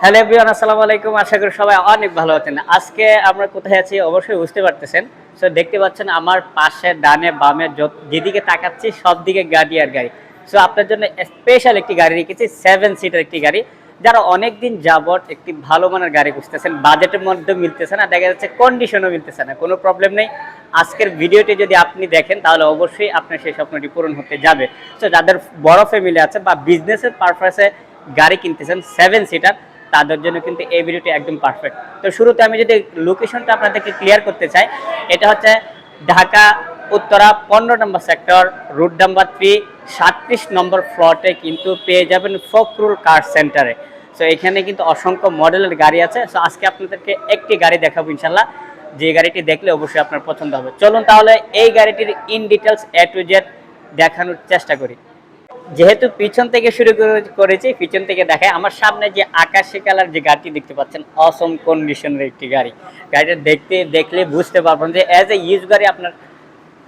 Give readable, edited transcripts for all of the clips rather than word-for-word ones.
Hello everyone, আসসালামু আলাইকুম। আশা করি সবাই অনেক ভালো আছেন। আজকে আমরা কোথায় আছি অবশ্যই বুঝতে পারতেছেন। সো দেখতে পাচ্ছেন আমার পাশে ডানে বামে যেদিকে তাকাচ্ছি সব দিকে গাড়ি আর গাড়ি। সো আপনার জন্য স্পেশাল একটি গাড়ি রেখেছি, 7 সিটার একটি গাড়ি। যারা অনেকদিন যাবত একটি ভালো মানের গাড়ি খুঁজতেছেন, বাজেটের মধ্যে মিলতেছে না, দেখা যাচ্ছে কন্ডিশনও মিলতেছে না, কোনো প্রবলেম নেই। আজকের ভিডিওটি যদি আপনি দেখেন তাহলে অবশ্যই আপনার সেই স্বপ্নটি পূরণ হতে যাবে। সো যাদের বড় ফ্যামিলি আছে বা বিজনেসের পারপাসে গাড়ি কিনতেছেন 7 সিটার, তাদের জন্য কিন্তু এই ভিডিওটি একদম পারফেক্ট। তো শুরুতে আমি যদি লোকেশনটা আপনাদেরকে ক্লিয়ার করতে চাই, এটা হচ্ছে ঢাকা উত্তরা 15 নম্বর সেক্টর, রুট নাম্বার 3, 37 নম্বর ফ্লোরে কিন্তু পেয়ে যাবেন ফখরুল কার সেন্টারে। সো এখানে কিন্তু অসংখ্য মডেলের গাড়ি আছে। সো আজকে আপনাদেরকে একটি গাড়ি দেখাবো ইনশাল্লাহ, যে গাড়িটি দেখলে অবশ্যই আপনার পছন্দ হবে। চলুন তাহলে এই গাড়িটির in details A to Z দেখানোর চেষ্টা করি। যেহেতু পিছন থেকে শুরু করেছি, পিছন থেকে দেখায়। আমার সামনে যে আকাশি কালার যে গাড়িটি দেখতে পাচ্ছেন, অসম কন্ডিশনের একটি গাড়ি। গাড়িটা দেখলে বুঝতে পারবেন যে অ্যাজ এ ইউজ গাড়ি আপনার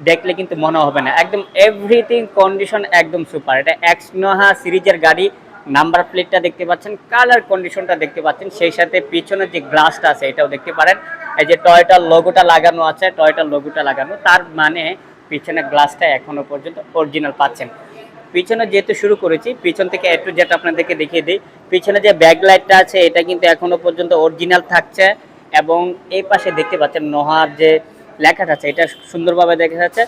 দেখলে কিন্তু মনে হবে না, একদম এভরিথিং কন্ডিশন একদম সুপার। এটা এক্স নোহা সিরিজের গাড়ি। নাম্বার প্লেটটা দেখতে পাচ্ছেন, কালার কন্ডিশনটা দেখতে পাচ্ছেন, সেই সাথে পিছনের যে গ্লাসটা আছে এটাও দেখতে পারেন। এই যে টয়োটার লোগোটা লাগানো আছে, টয়োটার লোগোটা লাগানো, তার মানে পিছনের গ্লাসটা এখনো পর্যন্ত অরিজিনাল পাচ্ছেন। পিছনে যেহেতু শুরু করেছি, পিছন থেকে একটু যেটা আপনাদেরকে দেখিয়ে দিই, পিছনে যে ব্যাক লাইটটা আছে এটা কিন্তু এখনো পর্যন্ত অরিজিনাল থাকছে। এবং এই পাশে দেখতে পাচ্ছেন নোহার যে লেখাটা আছে এটা সুন্দরভাবে দেখা যাচ্ছে,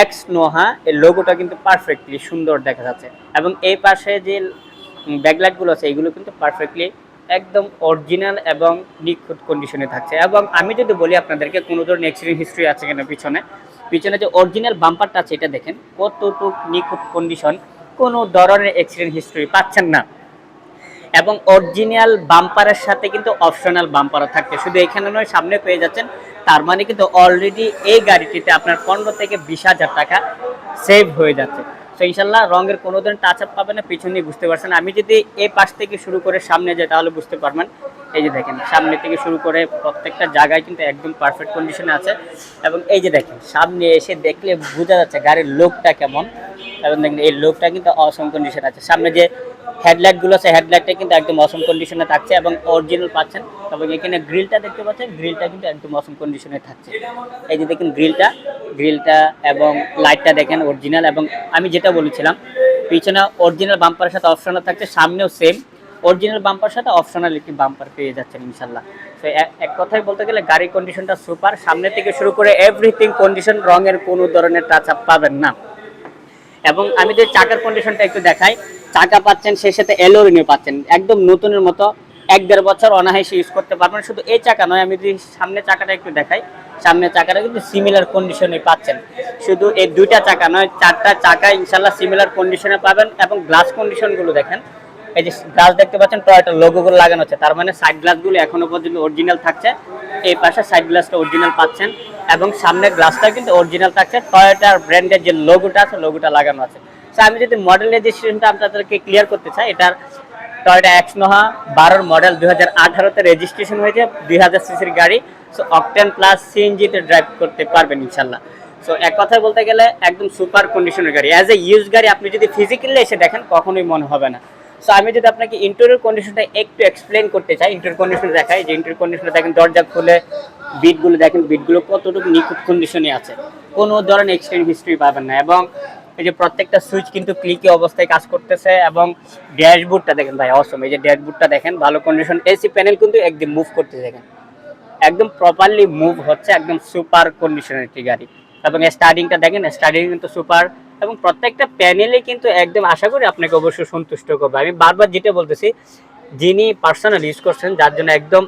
এক্স নোহা, এই লোগোটা কিন্তু পারফেক্টলি সুন্দর দেখা যাচ্ছে। এবং এই পাশে যে ব্যাকলাইটগুলো আছে এগুলো কিন্তু পারফেক্টলি একদম অরিজিনাল এবং নিখুঁত কন্ডিশনে থাকছে। এবং আমি যদি বলি আপনাদেরকে কোনো ধরনের অ্যাক্সিডেন্ট হিস্ট্রি আছে কিনা, পিছনে যে অরিজিনাল বাম্পারটা আছে এটা দেখেন কতটুকু নিখুঁত কন্ডিশন, কোনো ধরনের অ্যাক্সিডেন্ট হিস্ট্রি পাচ্ছেন না। এবং অরিজিনাল বাম্পারের সাথে কিন্তু অপশনাল বাম্পারও থাকছে, শুধু এখানে নয় সামনে পেয়ে যাচ্ছেন। তার মানে কিন্তু অলরেডি এই গাড়িটিতে আপনার 15 থেকে 20,000 টাকা সেভ হয়ে যাচ্ছে। তো ইনশাল্লাহ রঙের কোনো ধরনের টাচ আপ পাবেন না, পিছনেই বুঝতে পারছেন। আমি যদি এই পাশ থেকে শুরু করে সামনে যাই তাহলে বুঝতে পারবেন। এই যে দেখেন সামনে থেকে শুরু করে প্রত্যেকটা জায়গায় কিন্তু একদম পারফেক্ট কন্ডিশনে আছে। এবং এই যে দেখেন সামনে এসে দেখলে বোঝা যাচ্ছে গাড়ির লোকটা কেমন। এবং দেখেন এই লোকটা কিন্তু অসম কন্ডিশন আছে। সামনে যে হেডলাইটগুলো আছে হেডলাইটটা কিন্তু একদম অসম কন্ডিশনে থাকছে এবং অরিজিনাল পাচ্ছেন। এবং এখানে গ্রিলটা দেখতে পাচ্ছেন, গ্রিলটা কিন্তু একদম অসম কন্ডিশনে থাকছে। এই যে দেখেন গ্রিলটা এবং লাইটটা দেখেন অরিজিনাল। এবং আমি যেটা বলেছিলাম, পিছনে অরিজিনাল বাম্পারের সাথে অপশনাল থাকছে, সামনেও সেম অরিজিনাল বাম্পার সাথে অপশনাল একটি বাম্পার পেয়ে যাচ্ছেন ইনশাল্লাহ। তো এক কথায় বলতে গেলে গাড়ির কন্ডিশনটা সুপার, সামনে থেকে শুরু করে এভরিথিং কন্ডিশন, রঙের কোনো ধরনের টাচ আপ পাবেন না। এবং আমি যে চাকার কন্ডিশনটা একটু দেখাই, চাকা পাচ্ছেন সেই সাথে এলোরিনিও পাচ্ছেন, একদম নতুনের মতো 1-1.5 বছর অনায়াসে ইউজ করতে পারবেন। শুধু এই চাকা নয়, আমি যদি সামনের চাকাটা একটু দেখাই, সামনের চাকাটা কিন্তু সিমিলার কন্ডিশনে পাচ্ছেন। শুধু এই দুইটা চাকা নয়, 4টা চাকা ইনশাল্লাহ সিমিলার কন্ডিশনে পাবেন। এবং গ্লাস কন্ডিশনগুলো দেখেন, এই যে গ্লাস দেখতে পাচ্ছেন টয়োটার লোগোগুলো লাগানো আছে, তার মানে সাইড গ্লাসগুলো এখনো পর্যন্ত অরিজিনাল থাকছে। এই পাশে সাইড গ্লাসটা অরিজিনাল পাচ্ছেন এবং সামনের গ্লাসটা কিন্তু অরিজিনাল থাকছে। টয়োটার ব্র্যান্ডের যে লোগোটা আছে লোগোটা লাগানো আছে। সো আমি যদি মডেল রেজিস্ট্রেশনটা আপনাদেরকে ক্লিয়ার করতে চাই, এটার Toyota x Noha 12 model, 2018-তে registration হয়েছে, 2000 সিসির গাড়ি। সো অকটেন প্লাস সিএনজিতে ড্রাইভ করতে পারবেন ইনশাল্লাহ। সো এক কথায় বলতে গেলে একদম সুপার কন্ডিশনের গাড়ি। অ্যাজ এ ইউজ গাড়ি আপনি যদি ফিজিক্যালি এসে দেখেন কখনোই মনে হবে না। সো আমি যদি আপনাকে ইন্টেরিয়র কন্ডিশনটা একটু এক্সপ্লেন করতে চাই, ইন্টেরিয়র কন্ডিশন দেখাই, যে ইন্টেরিয়র কন্ডিশনটা দেখেন, দরজা খুলে বিটগুলো দেখেন, বিটগুলো কতটুকু নিখুঁত কন্ডিশনে আছে, কোনো ধরনের এক্সটেন্ড হিস্ট্রি পাবেন না। এবং এই যে প্রত্যেকটা সুইচ কিন্তু ক্লিকে অবস্থায় কাজ করতেছে। এবং ড্যাশবোর্ডটা দেখেন ভাই অসম, এই যে ড্যাশবোর্ডটা দেখেন ভালো কন্ডিশন। এসি প্যানেল কিন্তু একদম মুভ করতেছে, দেখেন একদম প্রপারলি মুভ হচ্ছে, একদম সুপার কন্ডিশনের একটি গাড়ি। এবং স্টার্টিংটা দেখেন, স্টার্টিং কিন্তু সুপার। এবং প্রত্যেকটা প্যানেলে কিন্তু একদম আশা করি আপনাকে অবশ্যই সন্তুষ্ট করবে। আমি বারবার যেটা বলতেছি, যিনি পার্সোনাল ইউজ করছেন, যার জন্য একদম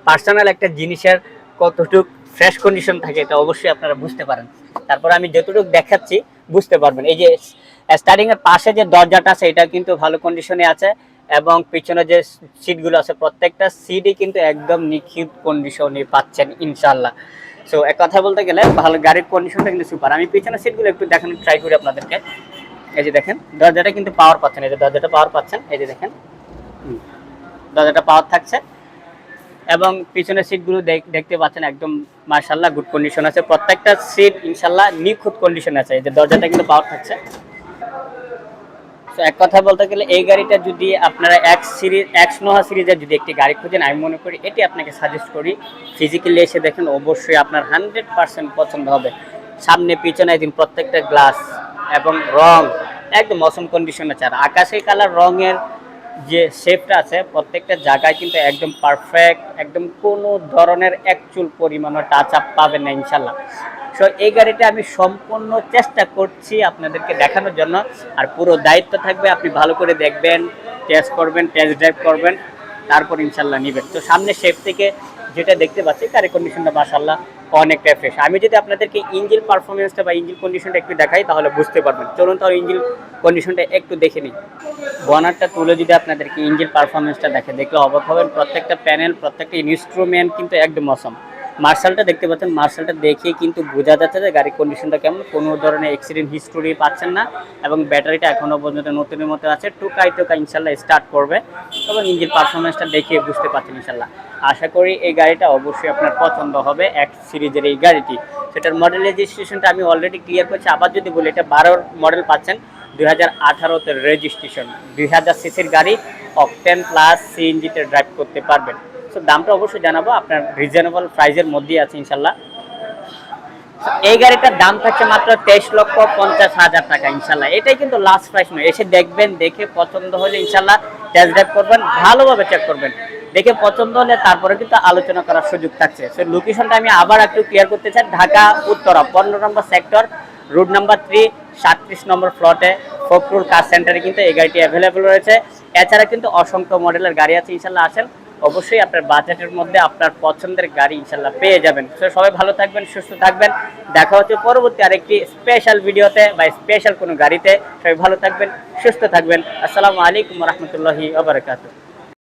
পার্সোনাল একটা জিনিসের কতটুকু ফ্রেশ কন্ডিশন থাকে এটা অবশ্যই আপনারা বুঝতে পারেন। তারপর আমি যতটুকু দেখাচ্ছি বুঝতে পারবেন। এই যে স্টার্টিং এর পাশে যে দরজাটা আছে এটা কিন্তু ভালো কন্ডিশনে আছে। এবং পিছনে যে সিটগুলো আছে প্রত্যেকটা সিটই কিন্তু একদম নিখুঁত কন্ডিশনে পাচ্ছেন ইনশাল্লাহ। সো এক কথা বলতে গেলে ভালো, গাড়ির কন্ডিশনটা কিন্তু সুপার। আমি পিছনের সিটগুলো একটু দেখানোর ট্রাই করি আপনাদেরকে। এই যে দেখেন দরজাটা কিন্তু পাওয়ার পাচ্ছেন, এই যে দরজাটা পাওয়ার পাচ্ছেন, এই যে দেখেন দরজাটা পাওয়ার থাকছে। এবং পিছনের সিটগুলো দেখতে পাচ্ছেন একদম মাশাআল্লাহ গুড কন্ডিশন আছে, প্রত্যেকটা সিট ইনশাআল্লাহ নিখুঁত কন্ডিশন আছে। এই যে দরজাটা কিন্তু পাওয়ার থাকছে। তো এক কথা বলতে গেলে এই গাড়িটা যদি আপনারা এক্স নোহা সিরিজের যদি একটি গাড়ি খুঁজেন, আমি মনে করি এটি আপনাকে সাজেস্ট করি। ফিজিক্যালি এসে দেখেন, অবশ্যই আপনার 100% পছন্দ হবে। সামনে পিছনে দিন প্রত্যেকটা গ্লাস এবং রং একদম অসম কন্ডিশনে ছাড়া আকাশি কালার রঙের যে শেপটা আছে প্রত্যেকটা জায়গায় কিন্তু একদম পারফেক্ট, একদম কোনো ধরনের এক চুল পরিমাণও টাচ আপ পাবেন না ইনশাল্লাহ। সো এই গাড়িটা আমি সম্পূর্ণ চেষ্টা করছি আপনাদেরকে দেখানোর জন্য, আর পুরো দায়িত্ব থাকবে আপনি ভালো করে দেখবেন, টেস্ট করবেন, টেস্ট ড্রাইভ করবেন, তারপর ইনশাল্লাহ নেবেন। তো সামনে শেপ থেকে যেটা দেখতে পাচ্ছি গাড়ি কন্ডিশনটা মাশাআল্লাহ অনেকটা ফ্রেশ। আমি যদি আপনাদেরকে ইঞ্জিন পারফরমেন্সটা বা ইঞ্জিন কন্ডিশনটা একটু দেখাই তাহলে বুঝতে পারবেন। চলুন তাহলে ইঞ্জিন কন্ডিশনটা একটু দেখে নিই। বনারটা তুলে যদি আপনাদেরকে ইঞ্জিন পারফরমেন্সটা দেখলে অবাক হবেন। প্রত্যেকটা প্যানেল, প্রত্যেকটা ইনস্ট্রুমেন্ট কিন্তু একদম অসম। মার্শালটা দেখতে পাচ্ছেন, মার্শালটা দেখে কিন্তু বোঝা যাচ্ছে যে গাড়ির কন্ডিশনটা কেমন, কোনো ধরনের অ্যাক্সিডেন্ট হিস্টোরি পাচ্ছেন না, এবং ব্যাটারিটা এখনও পর্যন্ত নতুনের মতো আছে। টুকাই ইনশাল্লাহ স্টার্ট করবে, এবং ইঞ্জিন পারফরমেন্সটা দেখিয়ে বুঝতে পারছেন ইনশাল্লাহ। আশা করি এই গাড়িটা অবশ্যই আপনার পছন্দ হবে, এক্স সিরিজের এই গাড়িটি। সেটার মডেল রেজিস্ট্রেশনটা আমি অলরেডি ক্লিয়ার করছি, আবার যদি বলি এটা 12 মডেল পাচ্ছেন, 2018-তে রেজিস্ট্রেশন, 2000 সিসির গাড়ি, অকটেন প্লাস সিএনজিতে ড্রাইভ করতে পারবেন। সো দামটা অবশ্যই জানাবো, আপনার রিজনেবল প্রাইসের মধ্যেই আছে ইনশাল্লাহ। এই গাড়িটার দাম থাকছে মাত্র 23,50,000 টাকা ইনশাল্লাহ। এটাই কিন্তু লাস্ট প্রাইস নয়, এসে দেখবেন, দেখে পছন্দ হলে ইনশাল্লাহ টেস্ট ড্রাইভ করবেন, ভালোভাবে চেক করবেন, দেখে পছন্দ হলে তারপরে কিন্তু আলোচনা করার সুযোগ থাকছে। সো লোকেশনটা আমি আবার একটু ক্লিয়ার করতে চাই, ঢাকা উত্তরা 15 নম্বর সেক্টর, রুট নাম্বার 3, 37 নম্বর প্লটে ফখরুল কার সেন্টারে কিন্তু এই গাড়িটি অ্যাভেলেবল রয়েছে। এছাড়া কিন্তু অসংখ্য মডেলের গাড়ি আছে ইনশাল্লাহ। আসেন, অবশ্যই আপনার বাজেটের মধ্যে আপনার পছন্দের গাড়ি ইনশাল্লাহ পেয়ে যাবেন। তো সবাই ভালো থাকবেন, সুস্থ থাকবেন, দেখা হচ্ছে পরবর্তী আরেকটি স্পেশাল ভিডিওতে বা স্পেশাল কোনো গাড়িতে। সবাই ভালো থাকবেন, সুস্থ থাকবেন। আসসালামু আলাইকুম ওয়া রাহমাতুল্লাহি ওয়া বারাকাতুহু।